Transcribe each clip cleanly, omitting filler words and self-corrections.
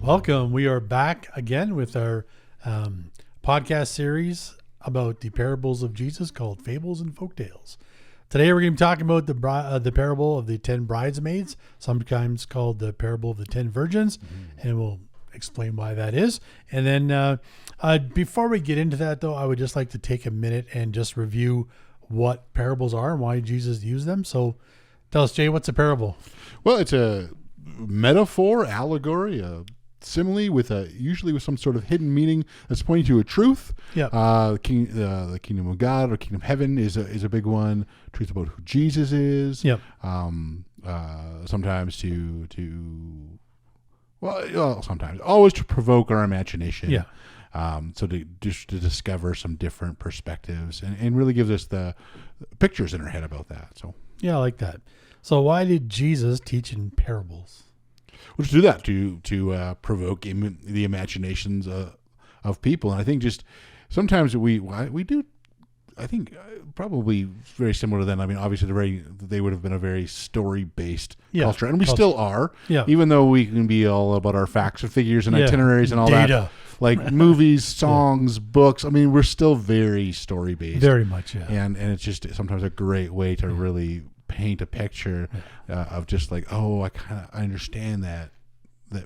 Welcome. We are back again with our podcast series about the parables of Jesus called Fables and Folk Tales. Today we're going to be talking about the parable of the 10 bridesmaids, sometimes called the parable of the 10 virgins, and we'll explain why that is. And then before we get into that, though, I would just like to take a minute and just review what parables are and why Jesus used them. So tell us, Jay, what's a parable? Well, it's a metaphor, allegory, a simile with usually with some sort of hidden meaning that's pointing to a truth. Yep. The kingdom of God or kingdom of heaven is a big one. Truth about who Jesus is. Yep. Sometimes sometimes always to provoke our imagination. Yeah. So to discover some different perspectives and really gives us the pictures in our head about that. So yeah, I like that. So why did Jesus teach in parables? Well, to do that, to provoke the imaginations of people. And I think just sometimes we do, I think probably very similar to them. I mean, obviously they would have been a very story-based culture. And we still are, even though we can be all about our facts and figures and itineraries and all Data. that. Like movies, songs, books. I mean, we're still very story-based. Very much, yeah. And it's just sometimes a great way to really paint a picture of just like, I understand that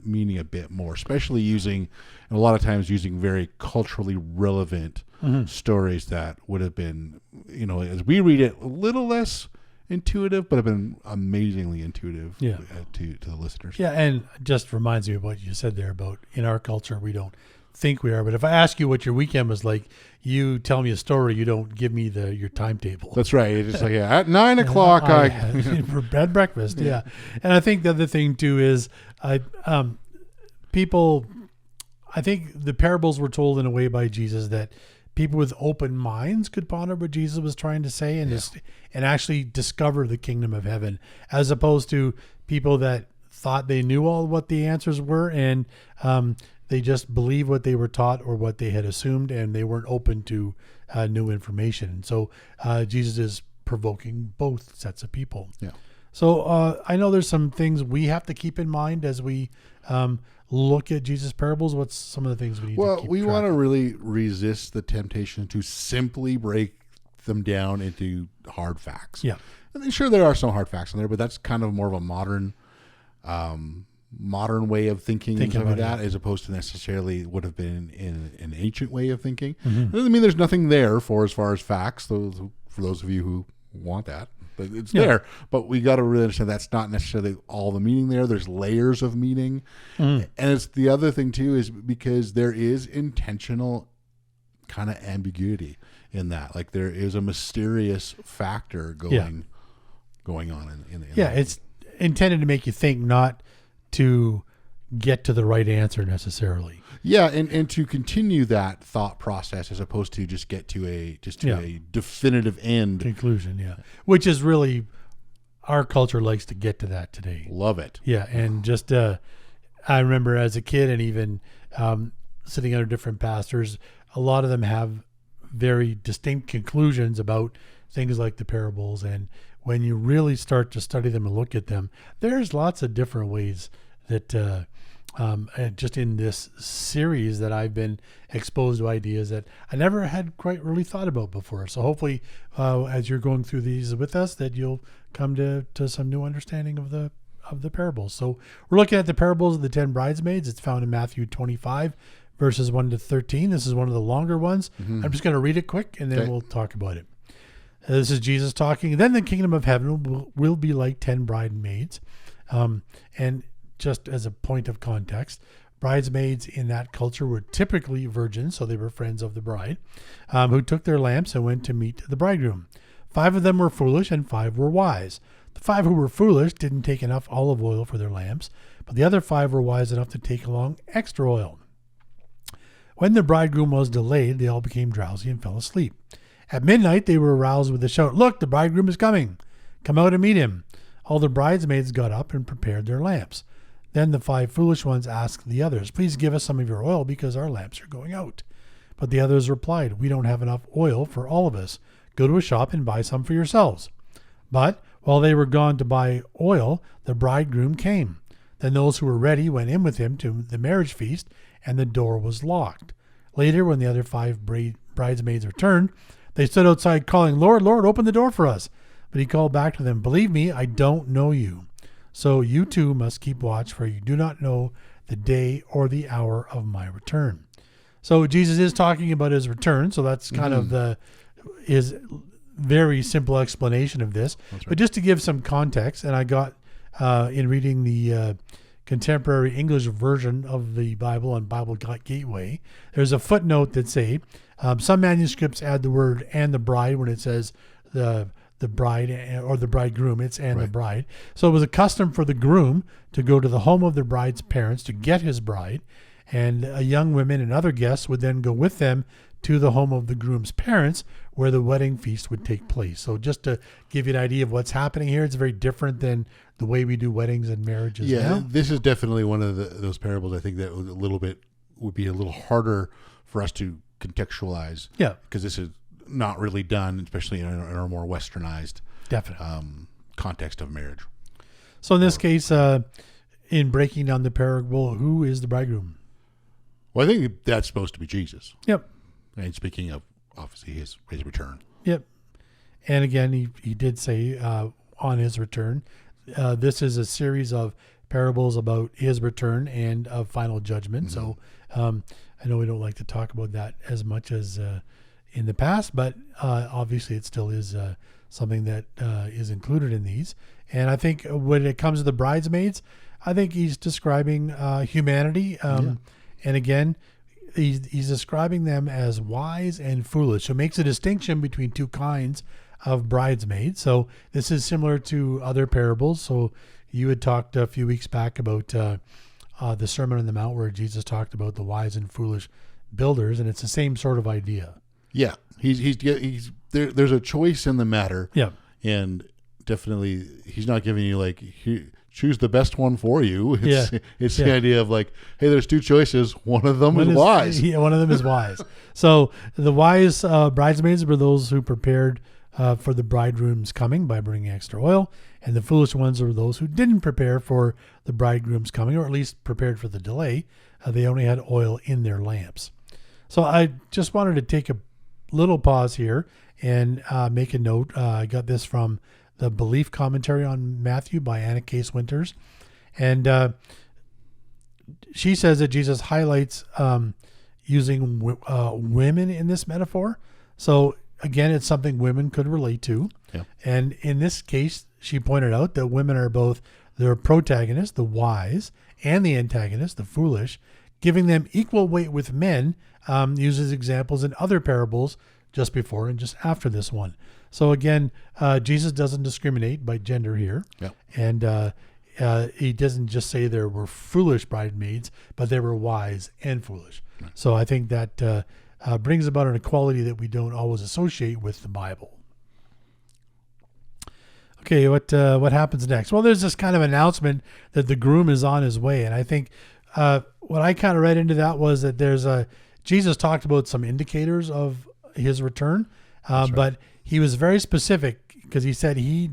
meaning a bit more, especially and a lot of times using very culturally relevant stories that would have been, as we read it, a little less intuitive, but have been amazingly intuitive to the listeners. Yeah, and just reminds me of what you said there about in our culture, we don't think we are. But if I ask you what your weekend was like, you tell me a story, you don't give me your timetable. That's right. It's just like, at 9 o'clock, I had breakfast. Yeah. And I think the other thing too is I think the parables were told in a way by Jesus that people with open minds could ponder what Jesus was trying to say and actually discover the kingdom of heaven, as opposed to people that thought they knew all what the answers were and they just believed what they were taught or what they had assumed, and they weren't open to new information. So Jesus is provoking both sets of people. Yeah. So I know there's some things we have to keep in mind as we look at Jesus' parables. What's some of the things we need to keep track of? Well, we want to really resist the temptation to simply break them down into hard facts. Yeah. And sure, there are some hard facts in there, but that's kind of more of a modern way of thinking and stuff like that, as opposed to necessarily would have been in an ancient way of thinking. It doesn't mean there's nothing there as far as facts, for those of you who want that. But it's there. But we got to really understand that's not necessarily all the meaning there. There's layers of meaning. And it's the other thing too is because there is intentional kind of ambiguity in that. Like there is a mysterious factor going on in it's intended to make you think, not to get to the right answer necessarily. Yeah, and to continue that thought process as opposed to just get to a definitive conclusion, which is really our culture likes to get to that today. Love it. Yeah, and just I remember as a kid and even sitting under different pastors, a lot of them have very distinct conclusions about things like the parables, and when you really start to study them and look at them, there's lots of different ways that just in this series that I've been exposed to ideas that I never had quite really thought about before. So hopefully as you're going through these with us, that you'll come to some new understanding of the parables. So we're looking at the parables of the 10 bridesmaids. It's found in Matthew 25 verses 1 to 13. This is one of the longer ones. I'm just going to read it quick and then we'll talk about it. This is Jesus talking. Then the kingdom of heaven will be like 10 bridesmaids. And just as a point of context, bridesmaids in that culture were typically virgins, so they were friends of the bride, who took their lamps and went to meet the bridegroom. 5 of them were foolish and 5 were wise. The 5 who were foolish didn't take enough olive oil for their lamps, but the other 5 were wise enough to take along extra oil. When the bridegroom was delayed, they all became drowsy and fell asleep. At midnight, they were aroused with a shout, "Look, the bridegroom is coming. Come out and meet him." All the bridesmaids got up and prepared their lamps. Then the 5 foolish ones asked the others, "Please give us some of your oil because our lamps are going out." But the others replied, "We don't have enough oil for all of us. Go to a shop and buy some for yourselves." But while they were gone to buy oil, the bridegroom came. Then those who were ready went in with him to the marriage feast, and the door was locked. Later, when the other 5 bridesmaids returned, they stood outside calling, "Lord, Lord, open the door for us." But he called back to them, "Believe me, I don't know you. So you too must keep watch, for you do not know the day or the hour of my return." So Jesus is talking about his return. So that's kind of his very simple explanation of this. That's right. But just to give some context, and I got in reading the contemporary English version of the Bible on Bible Gateway, there's a footnote that say some manuscripts add the word "and the bride" when it says the bride or the bridegroom. It's "and the bride." So it was a custom for the groom to go to the home of the bride's parents to get his bride, and young women and other guests would then go with them to the home of the groom's parents, where the wedding feast would take place. So just to give you an idea of what's happening here, it's very different than the way we do weddings and marriages now. Yeah, this is definitely one of those parables I think that would be a little harder for us to contextualize. Yeah. Because this is not really done, especially in a more westernized context of marriage. So in this case, in breaking down the parable, who is the bridegroom? Well, I think that's supposed to be Jesus. Yep. And speaking of, obviously, his return. Yep. And again, he did say on his return, this is a series of parables about his return and of final judgment. So I know we don't like to talk about that as much as in the past, but obviously it still is something that is included in these. And I think when it comes to the bridesmaids, I think he's describing humanity. And again, he's describing them as wise and foolish. So it makes a distinction between two kinds of bridesmaids. So this is similar to other parables. So you had talked a few weeks back about the Sermon on the Mount, where Jesus talked about the wise and foolish builders, and it's the same sort of idea. Yeah, he's there's a choice in the matter. Yeah, and definitely he's not giving you like, choose the best one for you. It's the idea of like, hey, there's 2 choices. One of them is wise. Yeah, one of them is wise. So the wise bridesmaids were those who prepared for the bridegroom's coming by bringing extra oil, and the foolish ones were those who didn't prepare for the bridegroom's coming, or at least prepared for the delay. They only had oil in their lamps. So I just wanted to take a little pause here and make a note. I got this from the Belief Commentary on Matthew by Anna Case Winters. And she says that Jesus highlights using women in this metaphor. So again, it's something women could relate to. Yeah. And in this case, she pointed out that women are both the protagonist, the wise, and the antagonist, the foolish, giving them equal weight with men, uses examples in other parables just before and just after this one. So again, Jesus doesn't discriminate by gender here. Yeah. And he doesn't just say there were foolish bridesmaids, but there were wise and foolish. Right. So I think that brings about an equality that we don't always associate with the Bible. Okay, what happens next? Well, there's this kind of announcement that the groom is on his way. And I think what I kind of read into that was that Jesus talked about some indicators of his return, right. But he was very specific because he said he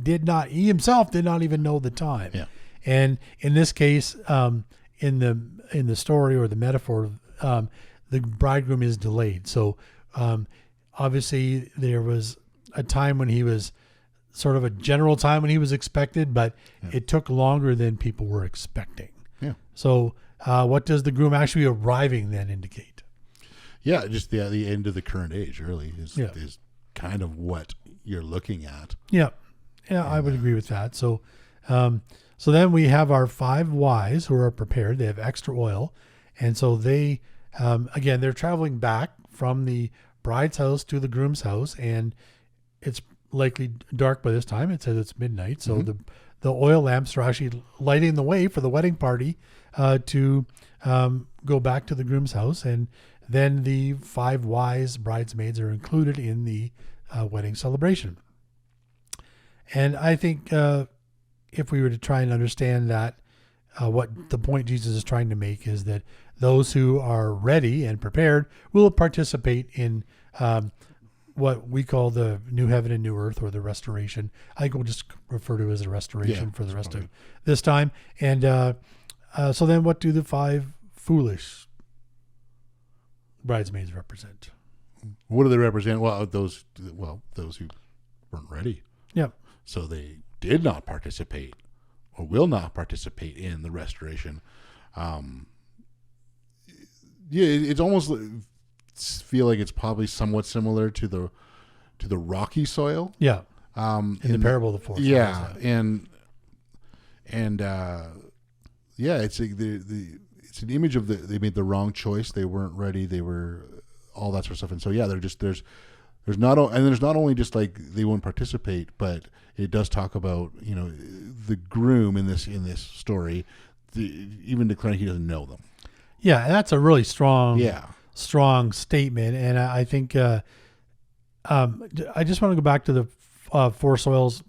himself did not even know the time. Yeah. And in this case, in the story or the metaphor, the bridegroom is delayed. So obviously there was a time when he was sort of a general time when he was expected, but it took longer than people were expecting. Yeah. So what does the groom actually arriving then indicate? Yeah, just the end of the current age really is kind of what you're looking at. Yeah. Yeah, I would agree with that. So so then we have our 5 wise who are prepared. They have extra oil. And so they, again, they're traveling back from the bride's house to the groom's house, and it's likely dark by this time. It says it's midnight. So the oil lamps are actually lighting the way for the wedding party to go back to the groom's house. And then the 5 wise bridesmaids are included in the wedding celebration. And I think if we were to try and understand that, what the point Jesus is trying to make is that those who are ready and prepared will participate in what we call the new heaven and new earth, or the restoration. I think we'll just refer to it as a restoration for the rest of this time. And So then what do the 5 foolish bridesmaids represent? What do they represent? Well, those who weren't ready. Yeah. So they did not participate or will not participate in the restoration. It's almost feel like it's probably somewhat similar to the rocky soil. Yeah. In the parable of the 4 soils. Yeah. It's it's an image of they made the wrong choice. They weren't ready. They were all that sort of stuff. And so there's not only just like they won't participate, but it does talk about the groom in this story, even declaring he doesn't know them. Yeah, and that's a really strong statement. And I think I just want to go back to the 4 soils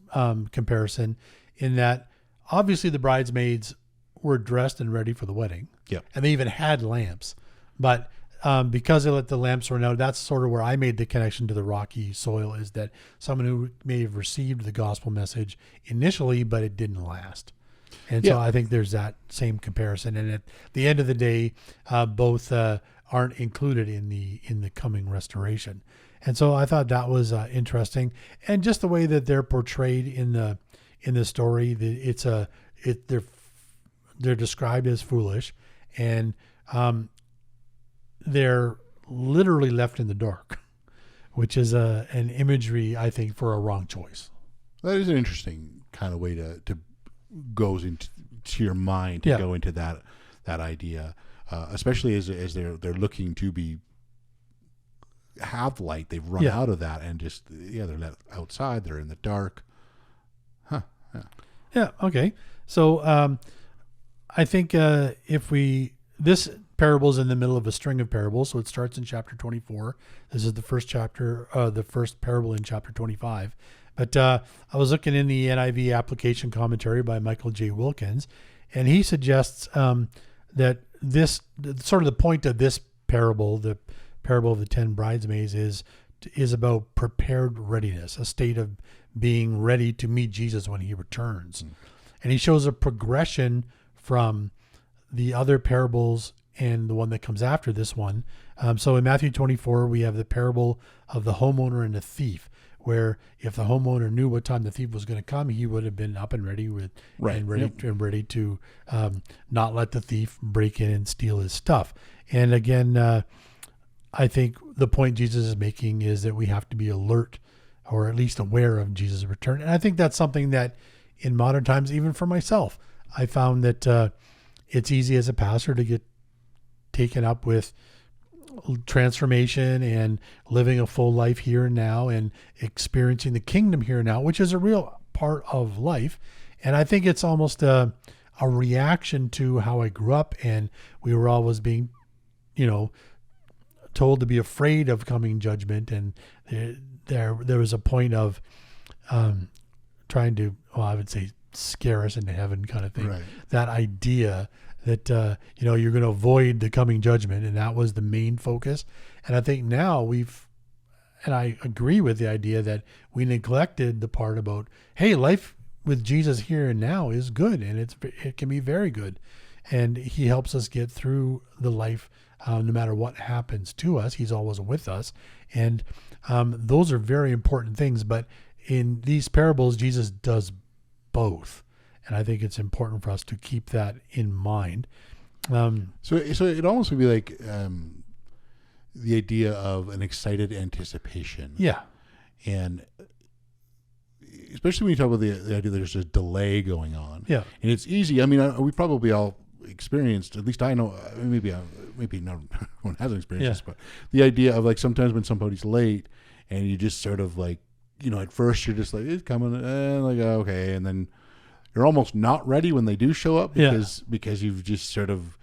comparison, in that obviously the bridesmaids were dressed and ready for the wedding. Yeah. And they even had lamps. But because they let the lamps run out, that's sort of where I made the connection to the rocky soil, is that someone who may have received the gospel message initially, but it didn't last. And so I think there's that same comparison. And at the end of the day, both aren't included in the coming restoration. And so I thought that was interesting. And just the way that they're portrayed in the story, they're described as foolish, and they're literally left in the dark, which is an imagery, I think, for a wrong choice. That is an interesting kind of way to goes into your mind to go into that idea, especially as they're looking to have light. They've run out of that, and just they're let outside. They're in the dark. Yeah. Okay. So I think this parable is in the middle of a string of parables. So it starts in chapter 24. This is the first chapter, the first parable in chapter 25. But I was looking in the NIV application commentary by Michael J. Wilkins, and he suggests that this sort of the point of this parable, the parable of the 10 bridesmaids, is about prepared readiness, a state of being ready to meet Jesus when he returns. And he shows a progression from the other parables and the one that comes after this one. So in Matthew 24, we have the parable of the homeowner and the thief, where if the homeowner knew what time the thief was going to come, he would have been up and ready ready to not let the thief break in and steal his stuff. And again, I think the point Jesus is making is that we have to be alert, or at least aware of Jesus' return. And I think that's something that in modern times, even for myself, I found that it's easy as a pastor to get taken up with transformation and living a full life here and now and experiencing the kingdom here and now, which is a real part of life. And I think it's almost a reaction to how I grew up, and we were always being, told to be afraid of coming judgment. And there was a point of trying to, I would say, scare us into heaven kind of thing. Right. That idea that, you're going to avoid the coming judgment. And that was the main focus. And I think now and I agree with the idea that we neglected the part about, hey, life with Jesus here and now is good. And it can be very good. And he helps us get through the life, no matter what happens to us. He's always with us. And those are very important things. But in these parables, Jesus does both. And I think it's important for us to keep that in mind. So it almost would be like the idea of an excited anticipation. Yeah. And especially when you talk about the idea that there's a delay going on. Yeah. And it's easy. I mean, we probably all experienced, at least I know, maybe no one hasn't experienced this, but the idea of like sometimes when somebody's late and you just sort of like, at first you're just like, it's coming, okay. And then you're almost not ready when they do show up because you've just sort of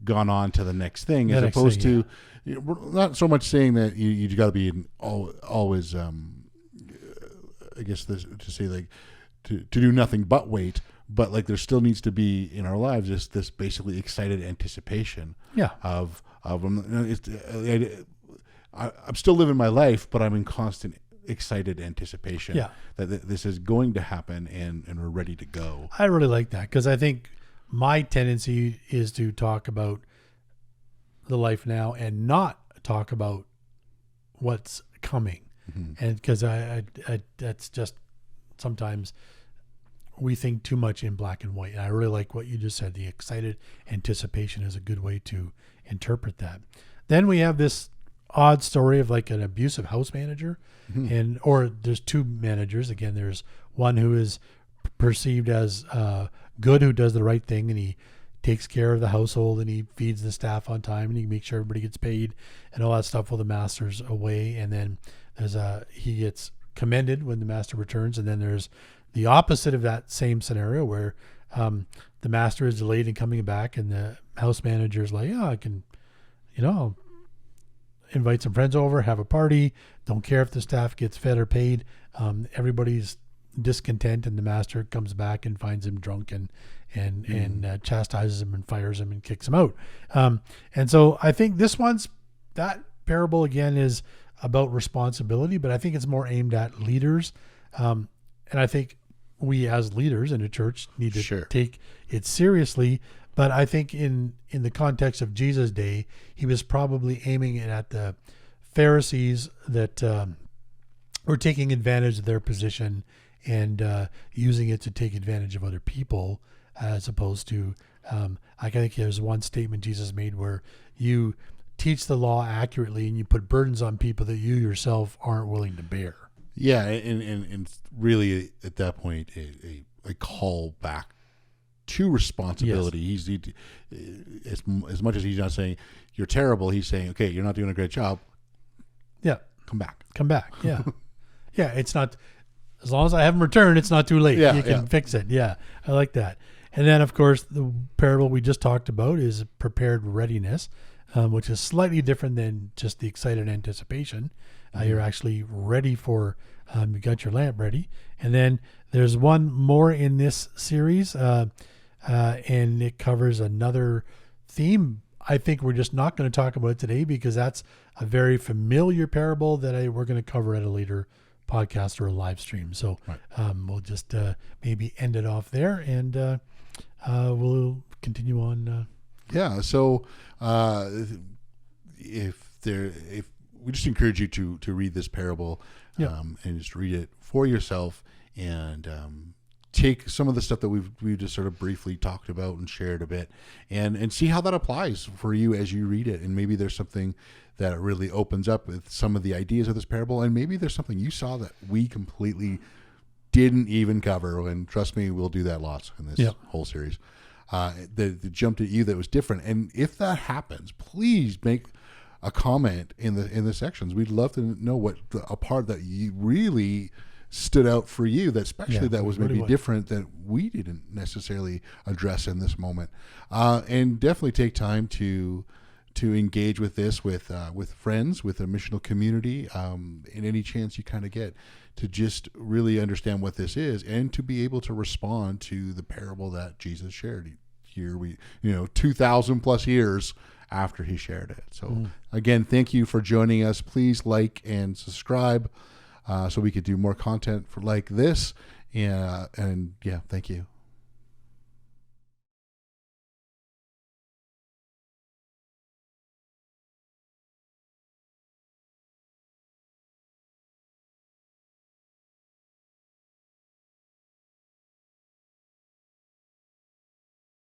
gone on to the next thing, as opposed to we're not so much saying that you got to be always, I guess to say like to do nothing but wait, but like there still needs to be in our lives this basically excited anticipation of I'm still living my life, but I'm in constant excited anticipation that this is going to happen and we're ready to go. I really like that, because I think my tendency is to talk about the life now and not talk about what's coming. And because I that's just sometimes we think too much in black and white. And I really like what you just said. The excited anticipation is a good way to interpret that. Then we have this odd story of like an abusive house manager, or there's two managers. Again, there's one who is perceived as good, who does the right thing, and he takes care of the household and he feeds the staff on time and he makes sure everybody gets paid and all that stuff while the master's away. And then he gets commended when the master returns. And then there's the opposite of that same scenario where the master is delayed in coming back and the house manager is like, I can, I'll invite some friends over, have a party. Don't care if the staff gets fed or paid. Everybody's discontent, and the master comes back and finds him drunk and chastises him and fires him and kicks him out. And so I think that parable again is about responsibility, but I think it's more aimed at leaders. And I think we as leaders in a church need to take it seriously. But I think in the context of Jesus' day, he was probably aiming it at the Pharisees that were taking advantage of their position and using it to take advantage of other people, as opposed to, I think there's one statement Jesus made where you teach the law accurately and you put burdens on people that you yourself aren't willing to bear. Yeah, and really at that point, a call back to responsibility. Yes. As much as he's not saying you're terrible, he's saying, okay, you're not doing a great job. Yeah, come back. Yeah, yeah. It's not, as long as I haven't returned, it's not too late. Yeah, you can fix it. Yeah, I like that. And then, of course, the parable we just talked about is prepared readiness, which is slightly different than just the excited anticipation. You're actually ready for, you got your lamp ready. And then there's one more in this series, and it covers another theme. I think we're just not going to talk about it today because that's a very familiar parable that we're going to cover at a later podcast or a live stream. So we'll just maybe end it off there, and we'll continue on. So if we just encourage you to read this parable, and just read it for yourself, and take some of the stuff that we've just sort of briefly talked about and shared a bit, and see how that applies for you as you read it. And maybe there's something that really opens up with some of the ideas of this parable, and maybe there's something you saw that we completely didn't even cover. And trust me, we'll do that lots in this whole series. That jumped at you that was different. And if that happens, please make a comment in the sections. We'd love to know a part that you really stood out for you, that especially that was maybe different that we didn't necessarily address in this moment. And definitely take time to engage with this with friends, with a missional community, in any chance you kind of get, to just really understand what this is and to be able to respond to the parable that Jesus shared here. 2,000 plus years after he shared it. So again, thank you for joining us. Please like and subscribe so we could do more content like this. And thank you.